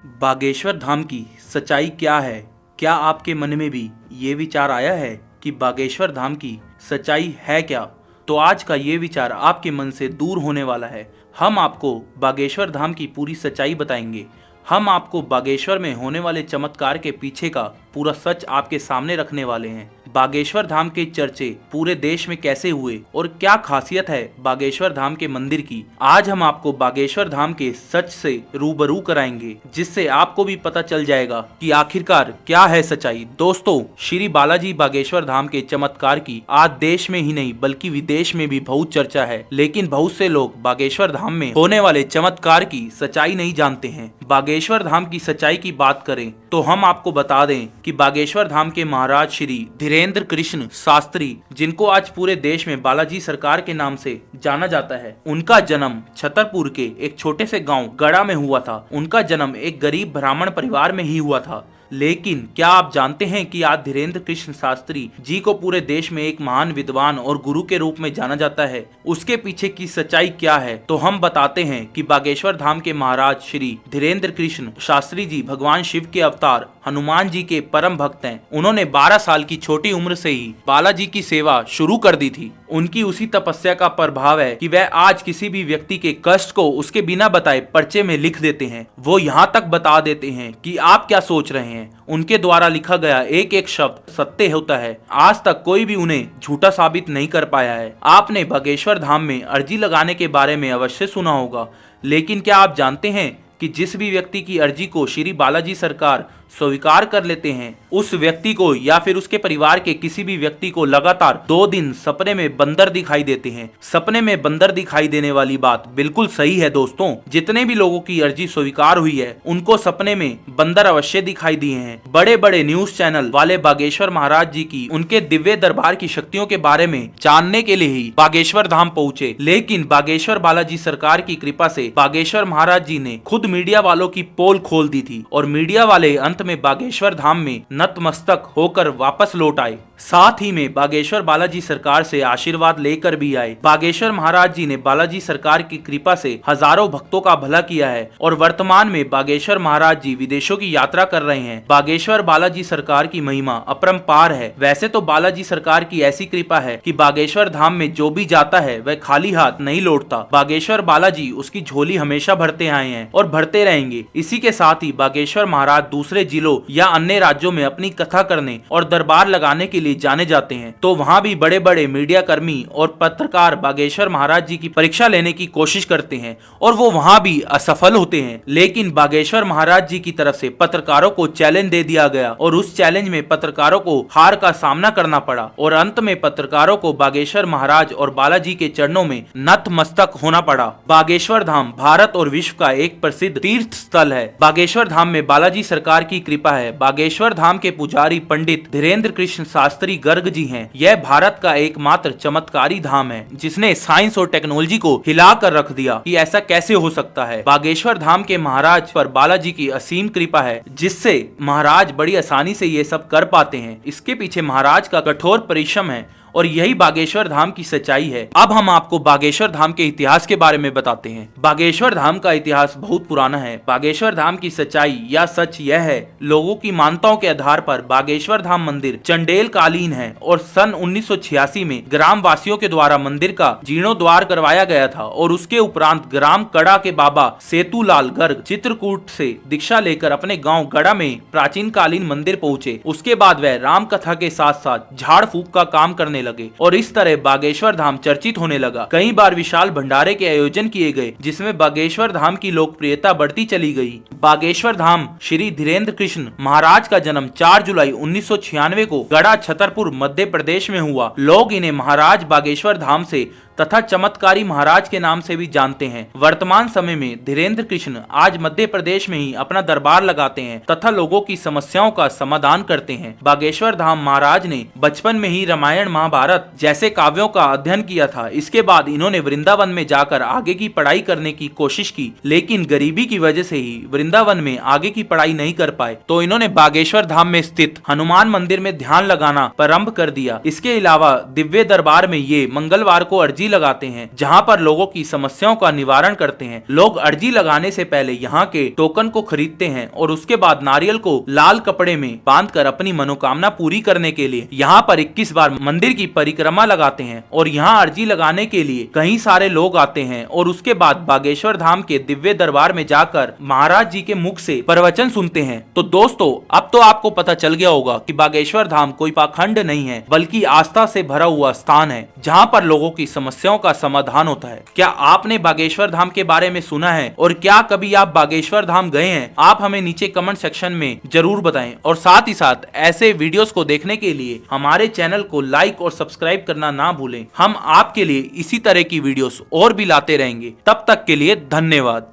बागेश्वर धाम की सच्चाई क्या है? क्या आपके मन में भी ये विचार आया है कि बागेश्वर धाम की सच्चाई है क्या? तो आज का ये विचार आपके मन से दूर होने वाला है। हम आपको बागेश्वर धाम की पूरी सच्चाई बताएंगे। हम आपको बागेश्वर में होने वाले चमत्कार के पीछे का पूरा सच आपके सामने रखने वाले हैं। बागेश्वर धाम के चर्चे पूरे देश में कैसे हुए और क्या खासियत है बागेश्वर धाम के मंदिर की, आज हम आपको बागेश्वर धाम के सच से रूबरू कराएंगे, जिससे आपको भी पता चल जाएगा कि आखिरकार क्या है सच्चाई। दोस्तों, श्री बालाजी बागेश्वर धाम के चमत्कार की आज देश में ही नहीं बल्कि विदेश में भी बहुत चर्चा है, लेकिन बहुत से लोग बागेश्वर धाम में होने वाले चमत्कार की सच्चाई नहीं जानते हैं। बागेश्वर धाम की सच्चाई की बात करें तो हम आपको बता दें कि बागेश्वर धाम के महाराज श्री धीरेन्द्र कृष्ण शास्त्री, जिनको आज पूरे देश में बालाजी सरकार के नाम से जाना जाता है, उनका जन्म छतरपुर के एक छोटे से गांव गड़ा में हुआ था। उनका जन्म एक गरीब ब्राह्मण परिवार में ही हुआ था। लेकिन क्या आप जानते हैं कि आज धीरेन्द्र कृष्ण शास्त्री जी को पूरे देश में एक महान विद्वान और गुरु के रूप में जाना जाता है? उसके पीछे की सच्चाई क्या है, तो हम बताते हैं कि बागेश्वर धाम के महाराज श्री धीरेन्द्र कृष्ण शास्त्री जी भगवान शिव के अवतार हनुमान जी के परम भक्त हैं। उन्होंने 12 साल की छोटी उम्र से ही बालाजी की सेवा शुरू कर दी थी। उनकी उसी तपस्या का प्रभाव है कि वह आज किसी भी व्यक्ति के कष्ट को उसके बिना बताए पर्चे में लिख देते हैं। वो यहाँ तक बता देते हैं कि आप क्या सोच रहे हैं। उनके द्वारा लिखा गया एक एक शब्द सत्य होता है। आज तक कोई भी उन्हें झूठा साबित नहीं कर पाया है। आपने बागेश्वर धाम में अर्जी लगाने के बारे में अवश्य सुना होगा, लेकिन क्या आप जानते हैं कि जिस भी व्यक्ति की अर्जी को श्री बालाजी सरकार स्वीकार कर लेते हैं, उस व्यक्ति को या फिर उसके परिवार के किसी भी व्यक्ति को लगातार 2 दिन सपने में बंदर दिखाई देते हैं। सपने में बंदर दिखाई देने वाली बात बिल्कुल सही है दोस्तों। जितने भी लोगों की अर्जी स्वीकार हुई है, उनको सपने में बंदर अवश्य दिखाई दिए हैं। बड़े बड़े न्यूज चैनल वाले बागेश्वर महाराज जी की उनके दिव्य दरबार की शक्तियों के बारे में जानने के लिए ही बागेश्वर धाम पहुंचे, लेकिन बागेश्वर बालाजी सरकार की कृपा से बागेश्वर महाराज जी ने खुद मीडिया वालों की पोल खोल दी थी और मीडिया वाले अंत में बागेश्वर धाम में नतमस्तक होकर वापस लौट आए। साथ ही में बागेश्वर बालाजी सरकार से आशीर्वाद लेकर भी आए। बागेश्वर महाराज जी ने बालाजी सरकार की कृपा से हजारों भक्तों का भला किया है और वर्तमान में बागेश्वर महाराज जी विदेशों की यात्रा कर रहे हैं। बागेश्वर बालाजी सरकार की महिमा अपरंपार है। वैसे तो बालाजी सरकार की ऐसी कृपा है कि बागेश्वर धाम में जो भी जाता है वह खाली हाथ नहीं लौटता। बागेश्वर बालाजी उसकी झोली हमेशा भरते आए हैं और भरते रहेंगे। इसी के साथ ही बागेश्वर महाराज दूसरे जिलों या अन्य राज्यों में अपनी कथा करने और दरबार लगाने के लिए जाने जाते हैं, तो वहां भी बड़े बड़े मीडिया कर्मी और पत्रकार बागेश्वर महाराज जी की परीक्षा लेने की कोशिश करते हैं और वो वहां भी असफल होते हैं। लेकिन बागेश्वर महाराज जी की तरफ से पत्रकारों को चैलेंज दे दिया गया और उस चैलेंज में पत्रकारों को हार का सामना करना पड़ा और अंत में पत्रकारों को बागेश्वर महाराज और बालाजी के चरणों में नतमस्तक होना पड़ा। बागेश्वर धाम भारत और विश्व का एक प्रसिद्ध तीर्थ स्थल है। बागेश्वर धाम में बालाजी सरकार की कृपा है। बागेश्वर धाम के पुजारी पंडित धीरेन्द्र कृष्ण शास्त्री गर्ग जी हैं। यह भारत का एकमात्र चमत्कारी धाम है जिसने साइंस और टेक्नोलॉजी को हिला कर रख दिया कि ऐसा कैसे हो सकता है। बागेश्वर धाम के महाराज पर बालाजी की असीम कृपा है, जिससे महाराज बड़ी आसानी से ये सब कर पाते हैं। इसके पीछे महाराज का कठोर परिश्रम है और यही बागेश्वर धाम की सच्चाई है। अब हम आपको बागेश्वर धाम के इतिहास के बारे में बताते हैं। बागेश्वर धाम का इतिहास बहुत पुराना है। बागेश्वर धाम की सच्चाई या सच यह है, लोगों की मान्यताओं के आधार पर बागेश्वर धाम मंदिर चंडेल कालीन है और सन 1986 में ग्राम वासियों के द्वारा मंदिर का जीर्णोद्वार करवाया गया था और उसके उपरांत ग्राम कड़ा के बाबा सेतुलाल गर्ग चित्रकूट से दीक्षा लेकर अपने गाँव गड़ा में प्राचीन कालीन मंदिर पहुँचे। उसके बाद वह राम कथा के साथ साथ झाड़ फूक का काम करने लगे और इस तरह बागेश्वर धाम चर्चित होने लगा। कई बार विशाल भंडारे के आयोजन किए गए, जिसमें बागेश्वर धाम की लोकप्रियता बढ़ती चली गई। बागेश्वर धाम श्री धीरेन्द्र कृष्ण महाराज का जन्म 4 जुलाई 1996 को गड़ा छतरपुर मध्य प्रदेश में हुआ। लोग इन्हें महाराज बागेश्वर धाम से तथा चमत्कारी महाराज के नाम से भी जानते हैं। वर्तमान समय में धीरेन्द्र कृष्ण आज मध्य प्रदेश में ही अपना दरबार लगाते हैं तथा लोगों की समस्याओं का समाधान करते हैं। बागेश्वर धाम महाराज ने बचपन में ही रामायण महाभारत जैसे काव्यों का अध्ययन किया था। इसके बाद इन्होंने वृंदावन में जाकर आगे की पढ़ाई करने की कोशिश की, लेकिन गरीबी की वजह से ही वृंदावन में आगे की पढ़ाई नहीं कर पाए, तो इन्होंने बागेश्वर धाम में स्थित हनुमान मंदिर में ध्यान लगाना प्रारंभ कर दिया। इसके अलावा दिव्य दरबार में ये मंगलवार को अर्जी अर्जी लगाते हैं, जहाँ पर लोगों की समस्याओं का निवारण करते हैं। लोग अर्जी लगाने से पहले यहाँ के टोकन को खरीदते हैं और उसके बाद नारियल को लाल कपड़े में बांधकर अपनी मनोकामना पूरी करने के लिए यहाँ पर 21 बार मंदिर की परिक्रमा लगाते हैं। और यहाँ अर्जी लगाने के लिए कई सारे लोग आते हैं और उसके बाद बागेश्वर धाम के दिव्य दरबार में जाकर महाराज जी के मुख से प्रवचन सुनते हैं। तो दोस्तों, अब तो आपको पता चल गया होगा कि बागेश्वर धाम कोई पाखंड नहीं है, बल्कि आस्था से भरा हुआ स्थान है, जहाँ पर लोगों की समस्याओं का समाधान होता है। क्या आपने बागेश्वर धाम के बारे में सुना है और क्या कभी आप बागेश्वर धाम गए हैं? आप हमें नीचे कमेंट सेक्शन में जरूर बताएं। और साथ ही साथ ऐसे वीडियोस को देखने के लिए हमारे चैनल को लाइक और सब्सक्राइब करना ना भूलें। हम आपके लिए इसी तरह की वीडियोस और भी लाते रहेंगे। तब तक के लिए धन्यवाद।